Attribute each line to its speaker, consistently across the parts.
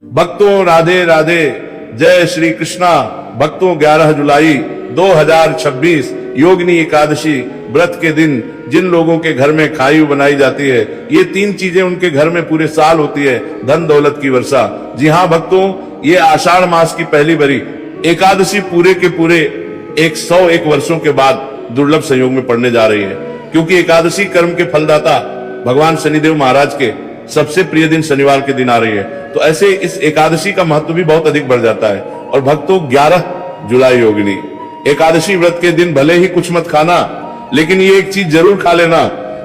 Speaker 1: भक्तों राधे राधे, जय श्री कृष्णा। भक्तों 11 जुलाई 2026 योगिनी एकादशी व्रत के दिन जिन लोगों के घर में खाई बनाई जाती है, ये 3 चीजें उनके घर में पूरे साल होती है, धन दौलत की वर्षा। जी हाँ भक्तों, ये आषाढ़ मास की पहली बरी एकादशी पूरे के पूरे 101 वर्षों के बाद दुर्लभ संयोग में पड़ने जा रही है, क्योंकि एकादशी कर्म के फलदाता भगवान शनिदेव महाराज के सबसे प्रिय दिन शनिवार के दिन आ रही है। तो ऐसे इस एकादशी का महत्व भी बहुत अधिक बढ़ जाता है। और भक्तों 11 जुलाई योगिनी एकादशी व्रत के दिन भले ही कुछ मत खाना, लेकिन ये एक चीज जरूर खा लेना,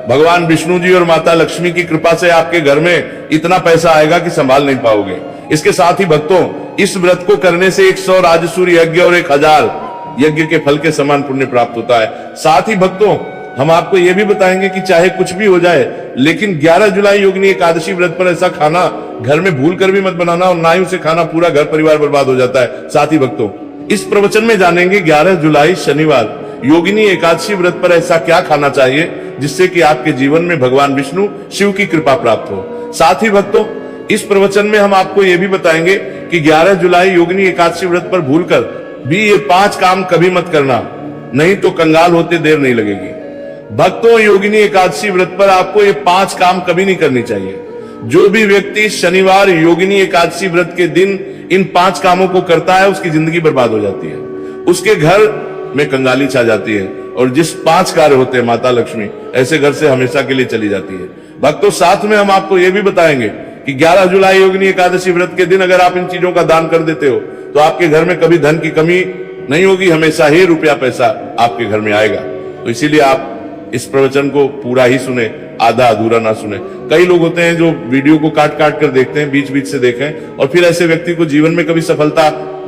Speaker 1: भगवान विष्णु जी और माता लक्ष्मी की कृपा से आपके घर में इतना पैसा आएगा कि संभाल नहीं पाओगे। इसके साथ ही भक्तों, इस व्रत को करने से 100 राजसूय यज्ञ और 1000 यज्ञ के फल के समान पुण्य प्राप्त होता है। साथ ही भक्तों, हम आपको यह भी बताएंगे कि चाहे कुछ भी हो जाए, लेकिन 11 जुलाई योगिनी एकादशी व्रत पर ऐसा खाना घर में भूल कर भी मत बनाना, और ना ही उसे खाना पूरा घर परिवार बर्बाद हो जाता है। साथ ही भक्तों, इस प्रवचन में जानेंगे 11 जुलाई शनिवार योगिनी एकादशी व्रत पर ऐसा क्या खाना चाहिए जिससे कि आपके जीवन में भगवान विष्णु शिव की कृपा प्राप्त हो। साथ ही भक्तों, इस प्रवचन में हम आपको यह भी बताएंगे कि 11 जुलाई योगिनी एकादशी व्रत पर भूलकर भी ये 5 काम कभी मत करना, नहीं तो कंगाल होते देर नहीं लगेगी। भक्तों, योगिनी एकादशी व्रत पर आपको ये 5 काम कभी नहीं करनी चाहिए। जो भी व्यक्ति शनिवार योगिनी एकादशी व्रत के दिन इन 5 कामों को करता है, उसकी जिंदगी बर्बाद हो जाती है, उसके घर में कंगाली छा जाती है, और जिस 5 कार्य होते हैं माता लक्ष्मी ऐसे घर से हमेशा के लिए चली जाती है। भक्तों, साथ में हम आपको यह भी बताएंगे कि 11 जुलाई योगिनी एकादशी व्रत के दिन अगर आप इन चीजों का दान कर देते हो तो आपके घर में कभी धन की कमी नहीं होगी, हमेशा ही रुपया पैसा आपके घर में आएगा। तो इसीलिए आप इस प्रवचन को पूरा ही सुने, आधा अधूरा ना सुने। कई लोग होते हैं जो वीडियो को काट काट कर देखते हैं, बीच बीच से देखें, और फिर ऐसे व्यक्ति को जीवन में कभी सफलता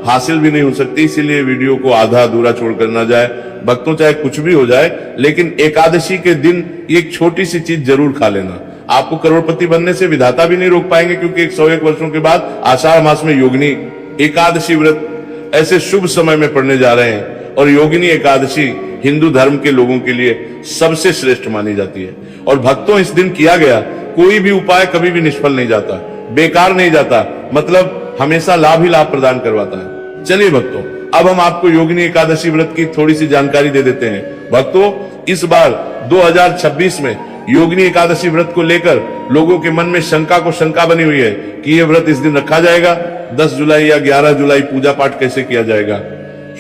Speaker 1: हासिल भी नहीं हो सकती। इसीलिए वीडियो को आधा अधूरा छोड़कर ना जाए। भक्तों, चाहे कुछ भी हो जाए, लेकिन एकादशी के दिन एक छोटी सी चीज जरूर खा लेना। आपको करोड़पति बनने से विधाता भी नहीं रोक पाएंगे, क्योंकि 101 वर्षों के बाद आषाढ़ मास में योगिनी एकादशी व्रत ऐसे शुभ समय में पड़ने जा रहे हैं। और योगिनी एकादशी हिंदू धर्म के लोगों के लिए सबसे श्रेष्ठ मानी जाती है। और भक्तों, इस दिन किया गया कोई भी उपाय कभी भी निष्फल नहीं जाता, बेकार नहीं जाता, मतलब हमेशा लाभ ही लाभ प्रदान करवाता है। चलिए भक्तों, अब हम आपको योगिनी एकादशी व्रत की थोड़ी सी जानकारी दे देते हैं। भक्तों, इस बार 2026 में योगिनी एकादशी व्रत को लेकर लोगों के मन में शंका को शंका बनी हुई है कि यह व्रत इस दिन रखा जाएगा, 10 जुलाई या 11 जुलाई पूजा पाठ कैसे किया जाएगा,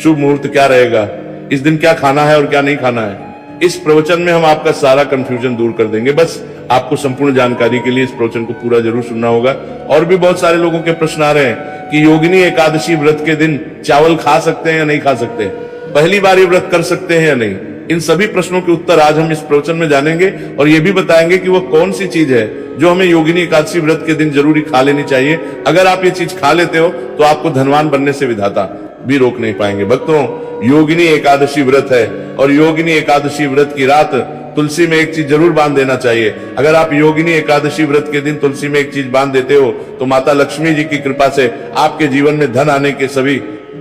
Speaker 1: शुभ मुहूर्त क्या रहेगा, इस दिन क्या खाना है और क्या नहीं खाना है। इस प्रवचन में हम आपका सारा कंफ्यूजन दूर कर देंगे। बस आपको संपूर्ण जानकारी के लिए इस प्रवचन को पूरा जरूर सुनना होगा। और भी बहुत सारे लोगों के प्रश्न आ रहे हैं कि योगिनी एकादशी व्रत के दिन चावल खा सकते हैं या नहीं खा सकते, पहली बार ये व्रत कर सकते हैं या नहीं। इन सभी प्रश्नों के उत्तर आज हम इस प्रवचन में जानेंगे, और ये भी बताएंगे कि वो कौन सी चीज है जो हमें योगिनी एकादशी व्रत के दिन जरूरी खा लेनी चाहिए। अगर आप ये चीज खा लेते हो तो आपको धनवान बनने से विधाता भी रोक नहीं पाएंगे। भक्तों, योगिनी एकादशी व्रत है, और योगिनी एकादशी व्रत की रात तुलसी में एक चीज जरूर बांध देना चाहिए। अगर आप योगिनी एकादशी व्रत के दिन तुलसी में एक चीज बांध देते हो तो माता लक्ष्मी जी की कृपा से आपके जीवन में धन आने के सभी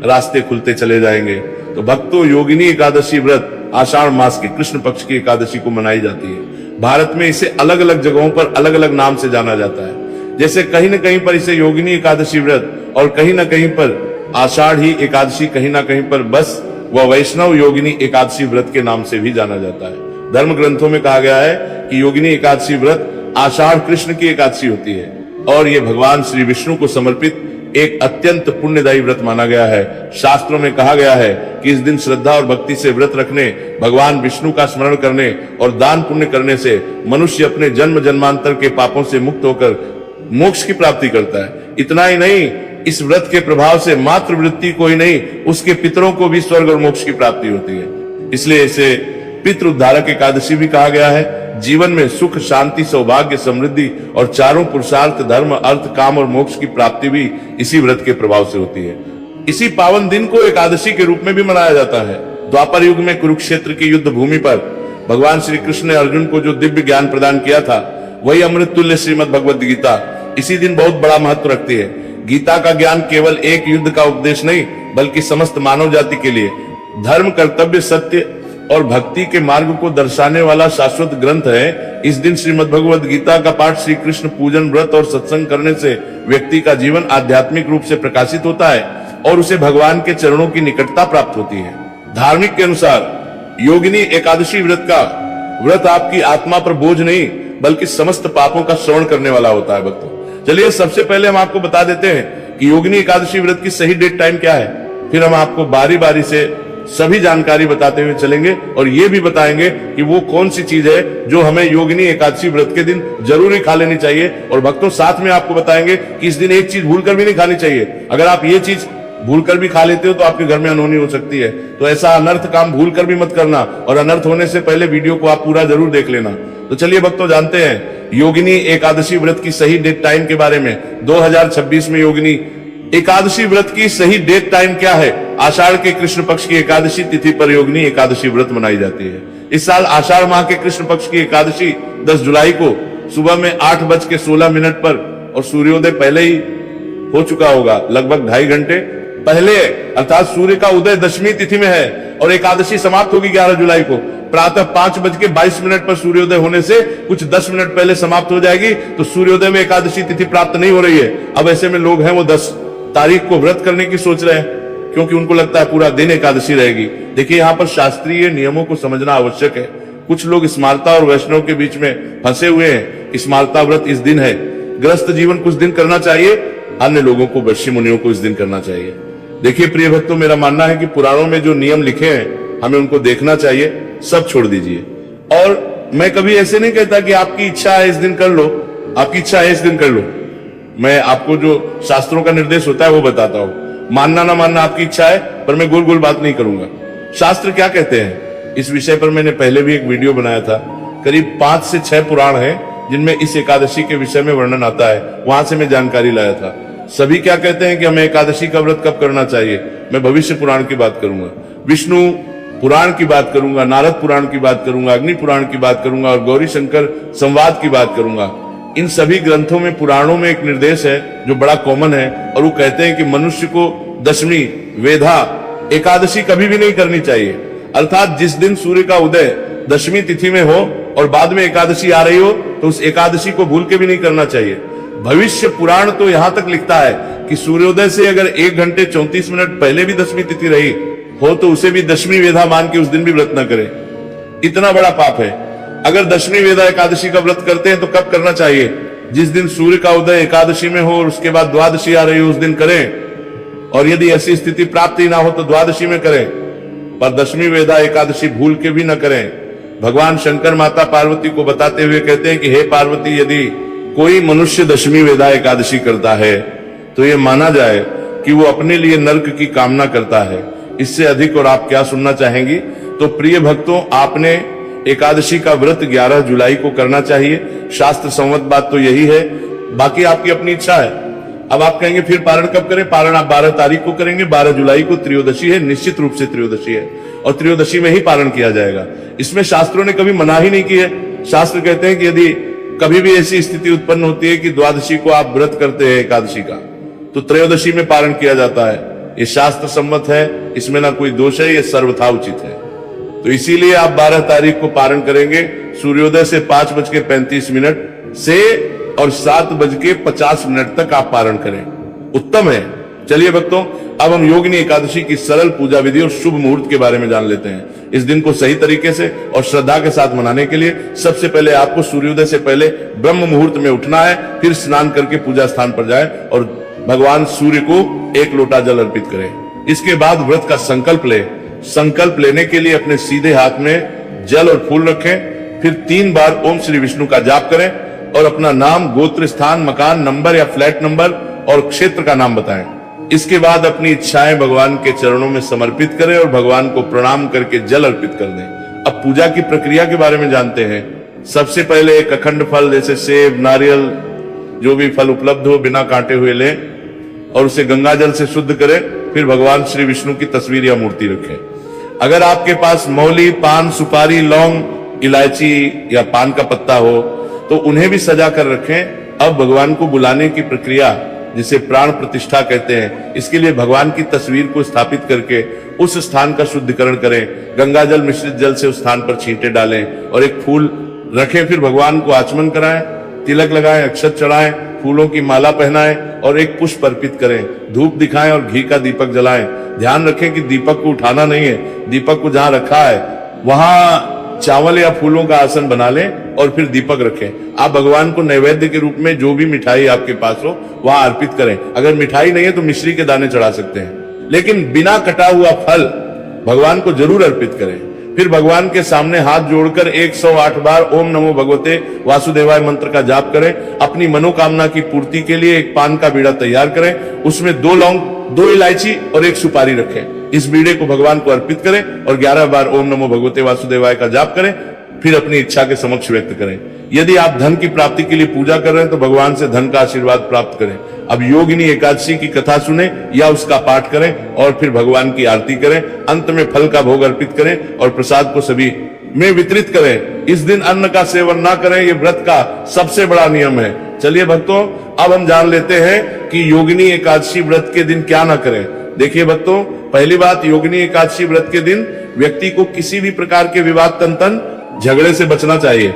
Speaker 1: रास्ते खुलते चले जाएंगे। तो भक्तों, योगिनी एकादशी व्रत आषाढ़ मास के कृष्ण पक्ष की एकादशी को मनाई जाती है। भारत में इसे अलग अलग जगहों पर अलग अलग नाम से जाना जाता है। जैसे कहीं न कहीं पर इसे योगिनी एकादशी व्रत, और कहीं न कहीं पर आषाढ़ी एकादशी, कहीं ना कहीं पर बस व वैष्णव योगिनी एकादशी व्रत के नाम से भी जाना जाता है। धर्म ग्रंथों में कहा गया है कि योगिनी एकादशी व्रत आषाढ़ कृष्ण की एकादशी होती है, और ये भगवान श्री विष्णु को समर्पित एक अत्यंत पुण्यदायी व्रत माना गया है। शास्त्रों में कहा गया है कि इस दिन श्रद्धा और भक्ति से व्रत रखने, भगवान विष्णु का स्मरण करने और दान पुण्य करने से मनुष्य अपने जन्म जन्मांतर के पापों से मुक्त होकर मोक्ष की प्राप्ति करता है। इतना ही नहीं, इस व्रत के प्रभाव से मातृ वृत्ति को ही नहीं, उसके पितरों को भी स्वर्ग और मोक्ष की प्राप्ति होती है। इसलिए इसे पितृ उद्धारक एकादशी भी कहा गया है। जीवन में सुख, शांति, सौभाग्य, समृद्धि और चारों पुरुषार्थ, धर्म, अर्थ, काम और मोक्ष की प्राप्ति भी इसी व्रत के प्रभाव से होती है। इसी पावन दिन को एकादशी के रूप में भी मनाया जाता है। द्वापर युग में कुरुक्षेत्र की युद्ध भूमि पर भगवान श्री कृष्ण ने अर्जुन को जो दिव्य ज्ञान प्रदान किया था, वही अमृत तुल्य श्रीमद् भगवद गीता इसी दिन बहुत बड़ा महत्व रखती है। गीता का ज्ञान केवल एक युद्ध का उपदेश नहीं, बल्कि समस्त मानव जाति के लिए धर्म, कर्तव्य, सत्य और भक्ति के मार्ग को दर्शाने वाला शाश्वत ग्रंथ है। इस दिन श्रीमद् भगवद गीता का पाठ श्री कृष्ण पूजन, व्रत और सत्संग करने से व्यक्ति का जीवन आध्यात्मिक रूप से प्रकाशित होता है और उसे भगवान के चरणों की निकटता प्राप्त होती है। धार्मिक के अनुसार योगिनी एकादशी व्रत आपकी आत्मा पर बोझ नहीं बल्कि समस्त पापों का श्रवण करने वाला होता है। भक्तों, चलिए सबसे पहले हम आपको बता देते हैं कि योगिनी एकादशी व्रत की सही डेट टाइम क्या है। फिर हम आपको बारी बारी से सभी जानकारी बताते हुए चलेंगे और ये भी बताएंगे कि वो कौन सी चीज है जो हमें योगिनी एकादशी व्रत के दिन जरूरी खा लेनी चाहिए। और भक्तों, साथ में आपको बताएंगे कि इस दिन एक चीज भूलकर भी नहीं खानी चाहिए। अगर आप ये चीज भूलकर भी खा लेते हो तो आपके घर में अनहोनी हो सकती है। तो ऐसा अनर्थ काम भूलकर भी मत करना और अनर्थ होने से पहले वीडियो को आप पूरा जरूर देख लेना। तो चलिए भक्तों, जानते हैं योगिनी एकादशी व्रत की सही डेट टाइम के बारे में। 2026 में योगिनी एकादशी व्रत की सही डेट टाइम क्या है? आषाढ़ के कृष्ण पक्ष की एकादशी तिथि पर योगिनी एकादशी व्रत मनाई जाती है। इस साल आषाढ़ माह के कृष्ण पक्ष की एकादशी 10 जुलाई को सुबह में 8:16 पर और सूर्योदय पहले ही हो चुका होगा, लगभग 2.5 घंटे पहले, अर्थात सूर्य का उदय दशमी तिथि में है और एकादशी समाप्त होगी 11 जुलाई को। प्रातः 5:22 पर सूर्योदय होने से कुछ 10 मिनट पहले समाप्त हो जाएगी। तो सूर्योदय में एकादशी तिथि प्राप्त नहीं हो रही है। अब ऐसे में लोग हैं वो 10 तारीख को व्रत करने की सोच रहे हैं क्योंकि उनको लगता है पूरा दिन एकादशी रहेगी। देखिए, यहाँ पर शास्त्रीय नियमों को समझना आवश्यक है। कुछ लोग स्मार्ता और वैष्णव के बीच में फंसे हुए हैं। स्मार्ता व्रत इस दिन है, गृहस्थ जीवन कुछ दिन करना चाहिए, अन्य लोगों को, ऋषि मुनियों को इस दिन करना चाहिए। देखिए प्रिय भक्तों, मेरा मानना है कि पुराणों में जो नियम लिखे हैं हमें उनको देखना चाहिए, सब छोड़ दीजिए। और मैं कभी ऐसे नहीं कहता कि आपकी इच्छा है इस दिन कर लो, आपकी इच्छा है इस दिन कर लो। मैं आपको जो शास्त्रों का निर्देश होता है वो बताता हूँ। मानना ना मानना आपकी इच्छा है, पर मैं गोल गोल बात नहीं करूंगा। शास्त्र क्या कहते हैं इस विषय पर मैंने पहले भी एक वीडियो बनाया था। करीब 5 से 6 पुराण हैं जिनमें इस एकादशी के विषय में वर्णन आता है, वहां से मैं जानकारी लाया था। सभी क्या कहते हैं कि हमें एकादशी का व्रत कब करना चाहिए। मैं भविष्य पुराण की बात करूंगा, विष्णु पुराण की बात करूंगा, नारद पुराण की बात करूंगा, अग्नि पुराण की बात करूंगा और गौरी शंकर संवाद की बात करूंगा। इन सभी ग्रंथों में, पुराणों में एक निर्देश है जो बड़ा कॉमन है और वो कहते हैं कि मनुष्य को दशमी वेधा एकादशी कभी भी नहीं करनी चाहिए। अर्थात जिस दिन सूर्य का उदय दशमी तिथि में हो और बाद में एकादशी आ रही हो तो उस एकादशी को भूल के भी नहीं करना चाहिए। भविष्य पुराण तो यहां तक लिखता है कि सूर्योदय से अगर 1 घंटे 34 मिनट पहले भी दशमी तिथि रही हो तो उसे भी दशमी वेधा मान के उस दिन भी व्रत न करें। इतना बड़ा पाप है। अगर दशमी वेधा एकादशी का व्रत करते हैं तो कब करना चाहिए? जिस दिन सूर्य का उदय एकादशी में हो और उसके बाद द्वादशी आ रही हो उस दिन करें, और यदि ऐसी स्थिति प्राप्त ही ना हो तो द्वादशी में करें, पर दशमी वेधा एकादशी भूल के भी न करें। भगवान शंकर माता पार्वती को बताते हुए कहते हैं कि हे पार्वती, यदि कोई मनुष्य दशमी वेधा एकादशी करता है तो ये माना जाए कि वो अपने लिए नरक की कामना करता है। इससे अधिक और आप क्या सुनना चाहेंगी? तो प्रिय भक्तों, आपने एकादशी का व्रत 11 जुलाई को करना चाहिए। शास्त्र सम्मत बात तो यही है, बाकी आपकी अपनी इच्छा है। अब आप कहेंगे फिर पारण कब करें? पारण आप 12 तारीख को करेंगे। 12 जुलाई को त्रयोदशी है, निश्चित रूप से त्रयोदशी है और त्रयोदशी में ही पारण किया जाएगा। इसमें शास्त्रों ने कभी मना ही नहीं की है। शास्त्र कहते हैं कि यदि कभी भी ऐसी स्थिति उत्पन्न होती है कि द्वादशी को आप व्रत करते हैं एकादशी का, तो त्रयोदशी में पारण किया जाता है। ये शास्त्र सम्मत है, इसमें ना कोई दोष है, ये सर्वथा उचित है। तो इसीलिए आप 12 तारीख को पारण करेंगे सूर्योदय से 5:35 से और 7:50 तक आप पारण करें, उत्तम है। चलिए भक्तों, अब हम योगिनी एकादशी की सरल पूजा विधि और शुभ मुहूर्त के बारे में जान लेते हैं। इस दिन को सही तरीके से और श्रद्धा के साथ मनाने के लिए सबसे पहले आपको सूर्योदय से पहले ब्रह्म मुहूर्त में उठना है, फिर स्नान करके पूजा स्थान पर जाए और भगवान सूर्य को 1 लोटा जल अर्पित करें। इसके बाद व्रत का संकल्प ले। संकल्प लेने के लिए अपने सीधे हाथ में जल और फूल रखें, फिर 3 बार ओम श्री विष्णु का जाप करें और अपना नाम, गोत्र, स्थान, मकान नंबर या फ्लैट नंबर और क्षेत्र का नाम बताएं। इसके बाद अपनी इच्छाएं भगवान के चरणों में समर्पित करें और भगवान को प्रणाम करके जल अर्पित कर दें। अब पूजा की प्रक्रिया के बारे में जानते हैं। सबसे पहले एक अखंड फल जैसे सेब, नारियल, जो भी फल उपलब्ध हो बिना काटे हुए लें और उसे गंगा जल से शुद्ध करें। फिर भगवान श्री विष्णु की तस्वीर या मूर्ति रखें। अगर आपके पास मौली, पान, सुपारी, लौंग, इलायची या पान का पत्ता हो तो उन्हें भी सजा कर रखें। अब भगवान को बुलाने की प्रक्रिया जिसे प्राण प्रतिष्ठा कहते हैं। इसके लिए भगवान की तस्वीर को स्थापित करके उस स्थान का शुद्धिकरण करें, गंगा जल मिश्रित जल से उस स्थान पर छींटे डालें और एक फूल रखें, फिर भगवान को आचमन कराएं, तिलक लगाएं, अक्षत चढ़ाएं, फूलों की माला पहनाएं और एक पुष्प अर्पित करें, धूप दिखाएं और घी का दीपक जलाएं। ध्यान रखें कि दीपक को उठाना नहीं है, दीपक को जहां रखा है वहां चावल या फूलों का आसन बना लें और फिर दीपक रखें। आप भगवान को नैवेद्य के रूप में जो भी मिठाई आपके पास हो वहां अर्पित करें। अगर मिठाई नहीं है तो मिश्री के दाने चढ़ा सकते हैं, लेकिन बिना कटा हुआ फल भगवान को जरूर अर्पित करें। फिर भगवान के सामने हाथ जोड़कर 108 बार ओम नमो भगवते वासुदेवाय मंत्र का जाप करें। अपनी मनोकामना की पूर्ति के लिए एक पान का बीड़ा तैयार करें, उसमें 2 लौंग, 2 इलायची और 1 सुपारी रखें। इस बीड़े को भगवान को अर्पित करें और 11 बार ओम नमो भगवते वासुदेवाय का जाप करें। फिर अपनी इच्छा के समक्ष व्यक्त करें। यदि आप धन की प्राप्ति के लिए पूजा कर रहे हैं तो भगवान से धन का आशीर्वाद प्राप्त करें। अब योगिनी एकादशी की कथा सुने या उसका पाठ करें और फिर भगवान की आरती करें। अंत में फल का भोग अर्पित करें और प्रसाद को सभी में वितरित करें। इस दिन अन्न का सेवन ना करें, ये व्रत का सबसे बड़ा नियम है। चलिए भक्तों, अब हम जान लेते हैं कि योगिनी एकादशी व्रत के दिन क्या ना करें। देखिए भक्तों, पहली बात, योगिनी एकादशी व्रत के दिन व्यक्ति को किसी भी प्रकार के विवाद तंतन झगड़े से बचना चाहिए।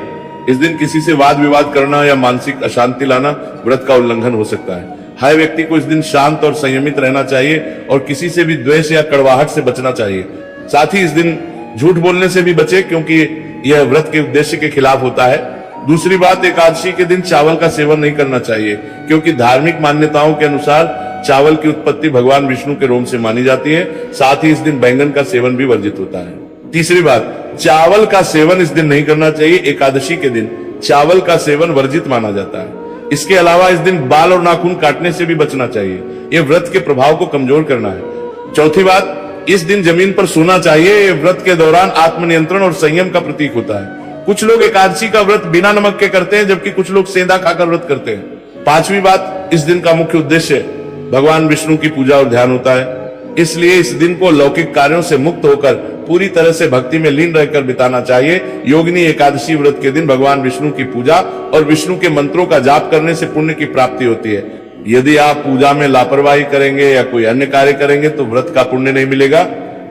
Speaker 1: इस दिन किसी से वाद विवाद करना या मानसिक अशांति लाना व्रत का उल्लंघन हो सकता है। हर व्यक्ति को इस दिन शांत और संयमित रहना चाहिए और किसी से भी द्वेष या कड़वाहट से बचना चाहिए। साथ ही इस दिन झूठ बोलने से भी बचे, क्योंकि यह व्रत के उद्देश्य के खिलाफ होता है। दूसरी बात, एकादशी के दिन चावल का सेवन नहीं करना चाहिए, क्योंकि धार्मिक मान्यताओं के अनुसार चावल की उत्पत्ति भगवान विष्णु के रोम से मानी जाती है। साथ ही इस दिन बैंगन का सेवन भी वर्जित होता है। तीसरी बात, चावल का सेवन इस दिन नहीं करना चाहिए। एकादशी के दिन चावल का सेवन वर्जित माना जाता है। इसके अलावा इस दिन बाल और नाखून काटने से भी बचना चाहिए, यह व्रत के प्रभाव को कमजोर करना है। चौथी बात, इस दिन जमीन पर सोना चाहिए। यह व्रत के दौरान आत्मनियंत्रण और संयम का प्रतीक होता है। कुछ लोग एकादशी का व्रत बिना नमक के करते हैं, जबकि कुछ लोग सेंधा खाकर व्रत करते हैं। पांचवी बात, इस दिन का मुख्य उद्देश्य भगवान विष्णु की पूजा और ध्यान होता है, इसलिए इस दिन को लौकिक कार्यों से मुक्त होकर पूरी तरह से भक्ति में लीन रहकर बिताना चाहिए। योगिनी एकादशी व्रत के दिन भगवान विष्णु की पूजा और विष्णु के मंत्रों का जाप करने से पुण्य की प्राप्ति होती है। यदि आप पूजा में लापरवाही करेंगे या कोई अन्य कार्य करेंगे तो व्रत का पुण्य नहीं मिलेगा।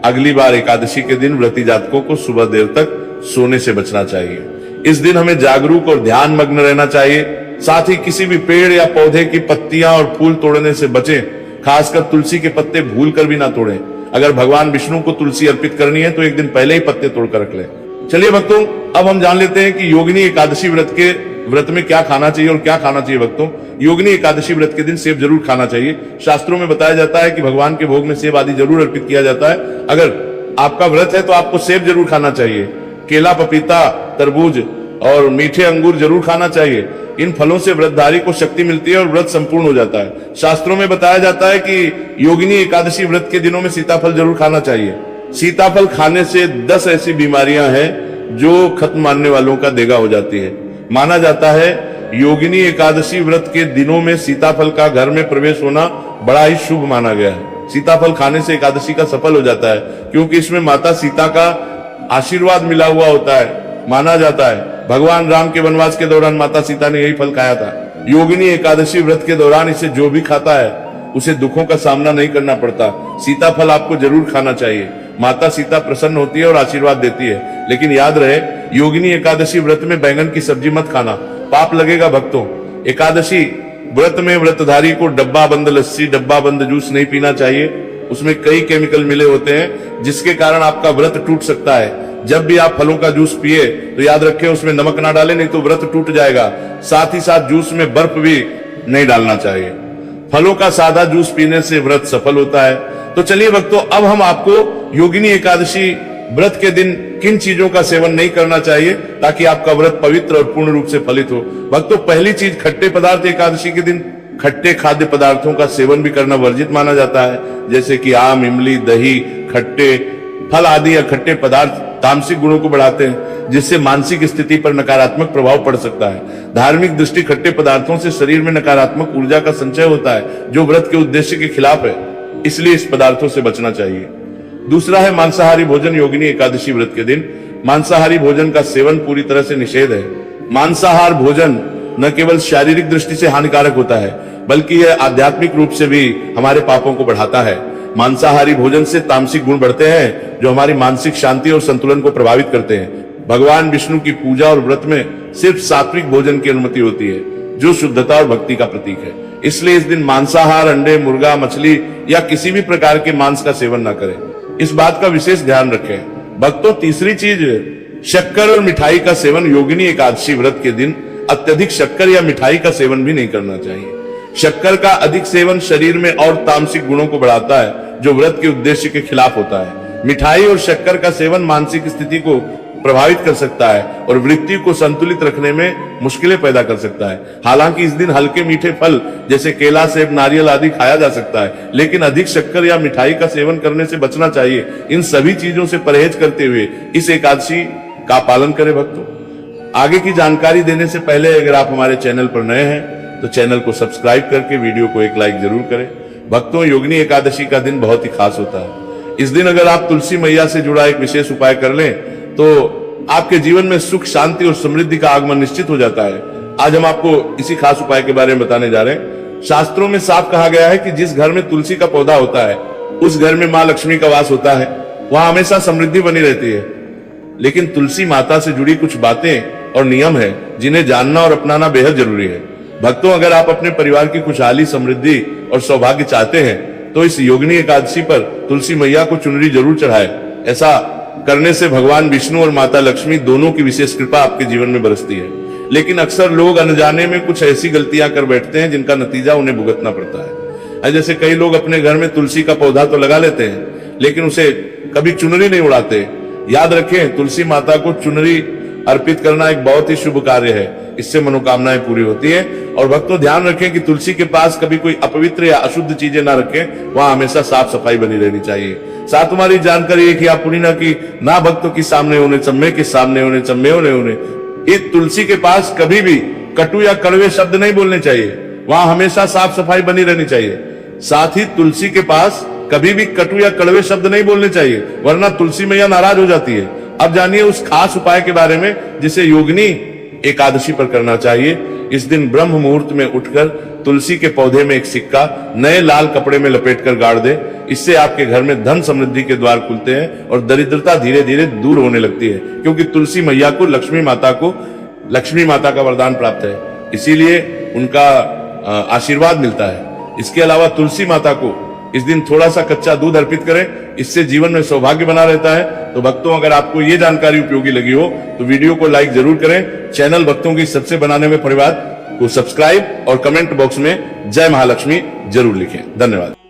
Speaker 1: अगली बार एकादशी के दिन व्रती जातकों को सुबह देर तक सोने से बचना चाहिए। इस दिन हमें जागरूक और ध्यान मग्न रहना चाहिए। साथ ही किसी भी पेड़ या पौधे की पत्तियां और फूल तोड़ने से बचें, खासकर तुलसी के पत्ते भूल कर भी ना तोड़ें। अगर भगवान विष्णु को तुलसी अर्पित करनी है तो एक दिन पहले ही पत्ते तोड़कर रख लें। चलिए भक्तों, अब हम जान लेते हैं कि योगिनी एकादशी व्रत में क्या खाना चाहिए और क्या खाना चाहिए। भक्तों, योगिनी एकादशी व्रत के दिन सेब जरूर खाना चाहिए। शास्त्रों में बताया जाता है कि भगवान के भोग में सेब आदि जरूर अर्पित किया जाता है। अगर आपका व्रत है तो आपको सेब जरूर खाना चाहिए। केला, पपीता, तरबूज और मीठे अंगूर जरूर खाना चाहिए। इन फलों से व्रतधारी को शक्ति मिलती है और व्रत संपूर्ण हो जाता है। शास्त्रों में बताया जाता है कि योगिनी एकादशी व्रत के दिनों में सीताफल जरूर खाना चाहिए। सीताफल खाने से 10 ऐसी बीमारियां हैं जो खत्म मानने वालों का देगा हो जाती है। माना जाता है योगिनी एकादशी व्रत के दिनों में सीताफल का घर में प्रवेश होना बड़ा ही शुभ माना गया है। सीताफल खाने से एकादशी का सफल हो जाता है, क्योंकि इसमें माता सीता का आशीर्वाद मिला हुआ होता है। माना जाता है भगवान राम के वनवास के दौरान माता सीता ने यही फल खाया था। योगिनी एकादशी व्रत के दौरान इसे जो भी खाता है उसे दुखों का सामना नहीं करना पड़ता। सीताफल आपको जरूर खाना चाहिए। माता सीता प्रसन्न होती है और आशीर्वाद देती है। लेकिन याद रहे, योगिनी एकादशी व्रत में बैंगन की सब्जी मत खाना, पाप लगेगा। भक्तों, एकादशी व्रत में व्रतधारी को डब्बा बंद लस्सी, डब्बा बंद जूस नहीं पीना चाहिए। उसमें कई केमिकल मिले होते हैं जिसके कारण आपका व्रत टूट सकता है। जब भी आप फलों का जूस पिए तो याद रखें उसमें नमक ना डालें, नहीं तो व्रत टूट जाएगा। साथ ही साथ जूस में बर्फ भी नहीं डालना चाहिए। फलों का सादा जूस पीने से व्रत सफल होता है। तो चलिए भक्तों, अब हम आपको योगिनी एकादशी व्रत के दिन किन चीजों का सेवन नहीं करना चाहिए ताकि आपका व्रत पवित्र और पूर्ण रूप से फलित हो। भक्तों, पहली चीज, खट्टे पदार्थ। एकादशी के दिन खट्टे खाद्य पदार्थों का सेवन भी करना वर्जित माना जाता है, जैसे कि आम, इमली, दही, खट्टे फल आदि या खट्टे पदार्थ तामसिक गुणों को बढ़ाते हैं, जिससे मानसिक स्थिति पर नकारात्मक प्रभाव पड़ सकता है। धार्मिक दृष्टि खट्टे पदार्थों से शरीर में नकारात्मक ऊर्जा का संचय होता है, जो व्रत के उद्देश्य के खिलाफ है। इसलिए इस पदार्थों से बचना चाहिए। दूसरा है मांसाहारी भोजन। योगिनी एकादशी व्रत के दिन मांसाहारी भोजन का सेवन पूरी तरह से निषेध है। मांसाहार भोजन न केवल शारीरिक दृष्टि से हानिकारक होता है, बल्कि यह आध्यात्मिक रूप से भी हमारे पापों को बढ़ाता है। मांसाहारी भोजन से तामसिक गुण बढ़ते हैं, जो हमारी मानसिक शांति और संतुलन को प्रभावित करते हैं। भगवान विष्णु की पूजा और व्रत में सिर्फ सात्विक भोजन की अनुमति होती है, जो शुद्धता और भक्ति का प्रतीक है। इसलिए इस दिन मांसाहार, अंडे, मुर्गा, मछली या किसी भी प्रकार के मांस का सेवन न करें। इस बात का विशेष ध्यान रखें। भक्तों, तीसरी चीज, शक्कर और मिठाई का सेवन योगिनी एकादशी व्रत के दिन अत्यधिक शक्कर या मिठाई का सेवन भी नहीं करना चाहिए। शक्कर का अधिक सेवन शरीर में और तामसिक गुणों को बढ़ाता है, जो व्रत के उद्देश्य के खिलाफ होता है। मिठाई और शक्कर का सेवन मानसिक स्थिति को प्रभावित कर सकता है और वृत्ति को संतुलित रखने में मुश्किलें पैदा कर सकता है। हालांकि इस दिन हल्के मीठे फल जैसे केला, सेब, नारियल आदि खाया जा सकता है, लेकिन अधिक शक्कर या मिठाई का सेवन करने से बचना चाहिए। इन सभी चीजों से परहेज करते हुए इस एकादशी का पालन करें। भक्तों, आगे की जानकारी देने से पहले अगर आप हमारे चैनल पर नए हैं तो चैनल को सब्सक्राइब करके वीडियो को एक लाइक जरूर करें। भक्तों, योगिनी एकादशी का दिन बहुत ही खास होता है। इस दिन अगर आप तुलसी मैया से जुड़ा एक विशेष उपाय कर लें तो आपके जीवन में सुख, शांति और समृद्धि का आगमन निश्चित हो जाता है। आज हम आपको इसी खास उपाय के बारे में बताने जा रहे हैं। शास्त्रों में साफ कहा गया है कि जिस घर में तुलसी का पौधा होता है उस घर में माँ लक्ष्मी का वास होता है, वहां हमेशा समृद्धि बनी रहती है। लेकिन तुलसी माता से जुड़ी कुछ बातें और नियम है जिन्हें जानना और अपनाना बेहद जरूरी है। भक्तों, अगर आप अपने परिवार की खुशहाली, समृद्धि और सौभाग्य चाहते हैं तो इस योगिनी एकादशी पर तुलसी मैया को चुनरी जरूर चढ़ाएं। ऐसा करने से भगवान विष्णु और माता लक्ष्मी दोनों की विशेष कृपा आपके जीवन में बरसती है। लेकिन अक्सर लोग अनजाने में कुछ ऐसी गलतियां कर बैठते हैं जिनका नतीजा उन्हें भुगतना पड़ता है। जैसे कई लोग अपने घर में तुलसी का पौधा तो लगा लेते हैं, लेकिन उसे कभी चुनरी नहीं उड़ाते। याद रखें, तुलसी माता को चुनरी अर्पित करना एक बहुत ही शुभ कार्य है। इससे मनोकामनाएं पूरी होती है। और भक्तों, ध्यान रखें कि तुलसी के पास कभी कोई अपवित्र या अशुद्ध चीजें ना रखें, वहां हमेशा साफ सफाई बनी रहनी चाहिए। साथ हमारी जानकारी है कि आप पुण्य की ना भक्तों के सामने होने, चम्मे के सामने होने, चम्मे होने। इस तुलसी के पास कभी भी कटु या कड़वे शब्द नहीं बोलने चाहिए, वहां हमेशा साफ सफाई बनी रहनी चाहिए। साथ ही तुलसी के पास कभी भी कटु या कड़वे शब्द नहीं बोलने चाहिए, वरना तुलसी मैया नाराज हो जाती है। अब जानिए उस खास उपाय के बारे में जिसे योगिनी एकादशी पर करना चाहिए। इस दिन ब्रह्म मुहूर्त में उठकर तुलसी के पौधे में एक सिक्का नए लाल कपड़े में लपेटकर गाड़ दे। इससे आपके घर में धन समृद्धि के द्वार खुलते हैं और दरिद्रता धीरे धीरे दूर होने लगती है, क्योंकि तुलसी मैया को लक्ष्मी माता का वरदान प्राप्त है, इसीलिए उनका आशीर्वाद मिलता है। इसके अलावा तुलसी माता को इस दिन थोड़ा सा कच्चा दूध अर्पित करें, इससे जीवन में सौभाग्य बना रहता है। तो भक्तों, अगर आपको ये जानकारी उपयोगी लगी हो तो वीडियो को लाइक जरूर करें। चैनल भक्तों की सबसे बनाने में परिवार को सब्सक्राइब और कमेंट बॉक्स में जय महालक्ष्मी जरूर लिखें। धन्यवाद।